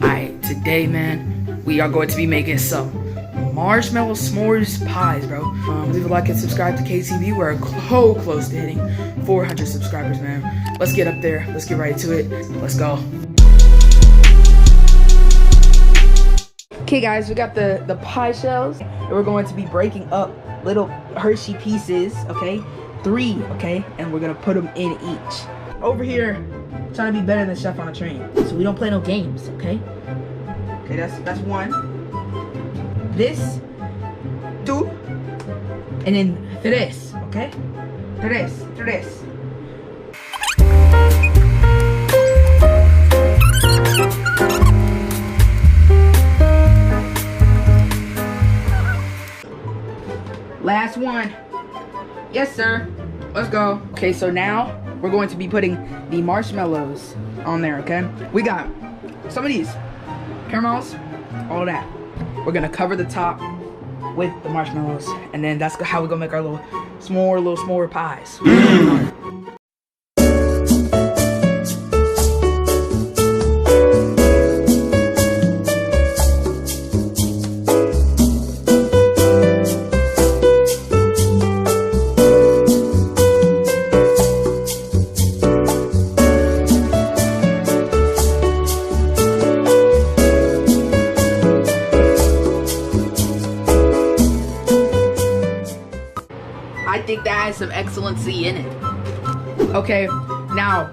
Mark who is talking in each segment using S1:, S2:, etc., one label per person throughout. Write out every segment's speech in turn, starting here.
S1: Alright, today, man, we are going to be making some marshmallow s'mores pies, bro. Leave a like and subscribe to KTB. We're so close to hitting 400 subscribers, man. Let's get up there. Let's get right to it. Let's go. Okay, guys, we got the pie shells, and we're going to be breaking up little Hershey pieces, okay? 3, okay? And we're gonna put them in each. Over here, trying to be better than Chef on a Train, so we don't play no games, okay? Okay, that's 1. This, 2, and then 3, okay? 3. Last one. Yes, sir. Let's go. Okay, so now we're going to be putting the marshmallows on there, okay? We got some of these caramels, all of that. We're gonna cover the top with the marshmallows, and then that's how we're gonna make our little s'more pies. I think that has some excellency in it. Okay, now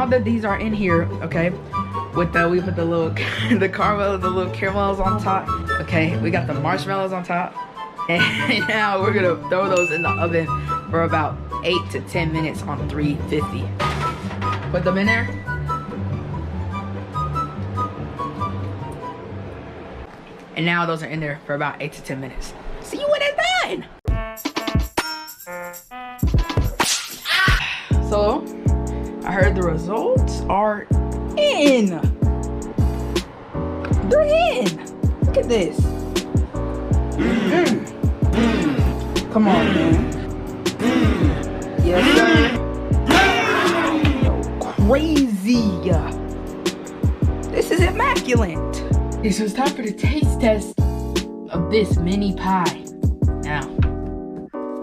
S1: that these are in here, okay, we put the little the little caramels on top. Okay, we got the marshmallows on top, and now we're gonna throw those in the oven for about 8 to 10 minutes on 350. Put them in there. And now those are in there for about 8 to 10 minutes. See you when it's done. So, I heard the results are in. They're in. Look at this. Come on, man. Yes, sir. Crazy. This is immaculate. Okay, so it's time for the taste test of this mini pie. Now,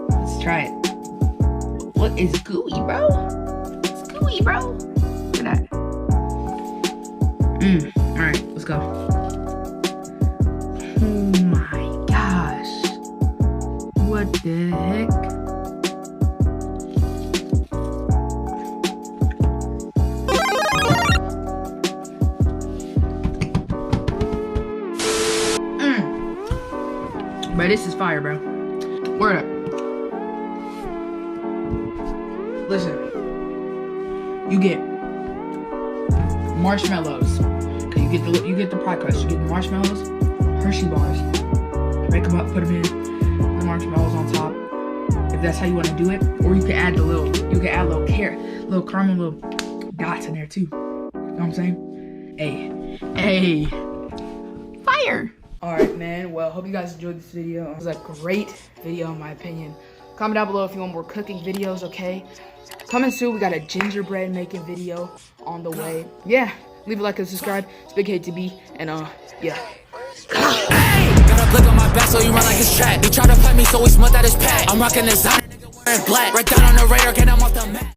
S1: let's try it. What is gooey, bro? It's gooey, bro. Look at that. Alright, let's go. Oh my gosh. What the heck? Bro, this is fire, bro. Word up. Listen, you get marshmallows. Okay, you get the pie crust. You get the marshmallows, Hershey bars. Break them up, put them in. The marshmallows on top. If that's how you want to do it, or you can add little caramel little dots in there too. You know what I'm saying? Hey, fire! All right, man. Well, hope you guys enjoyed this video. It was a great video, in my opinion. Comment down below if you want more cooking videos, okay? Coming soon, we got a gingerbread making video on the way. Yeah, leave a like and subscribe. It's Big KTB, and yeah.
S2: Got a blick on my back so you run like it's track. They try to fight me so we smut out his pack. I'm rocking this designer, nigga wearing black. Right down on the radar, get him off the map.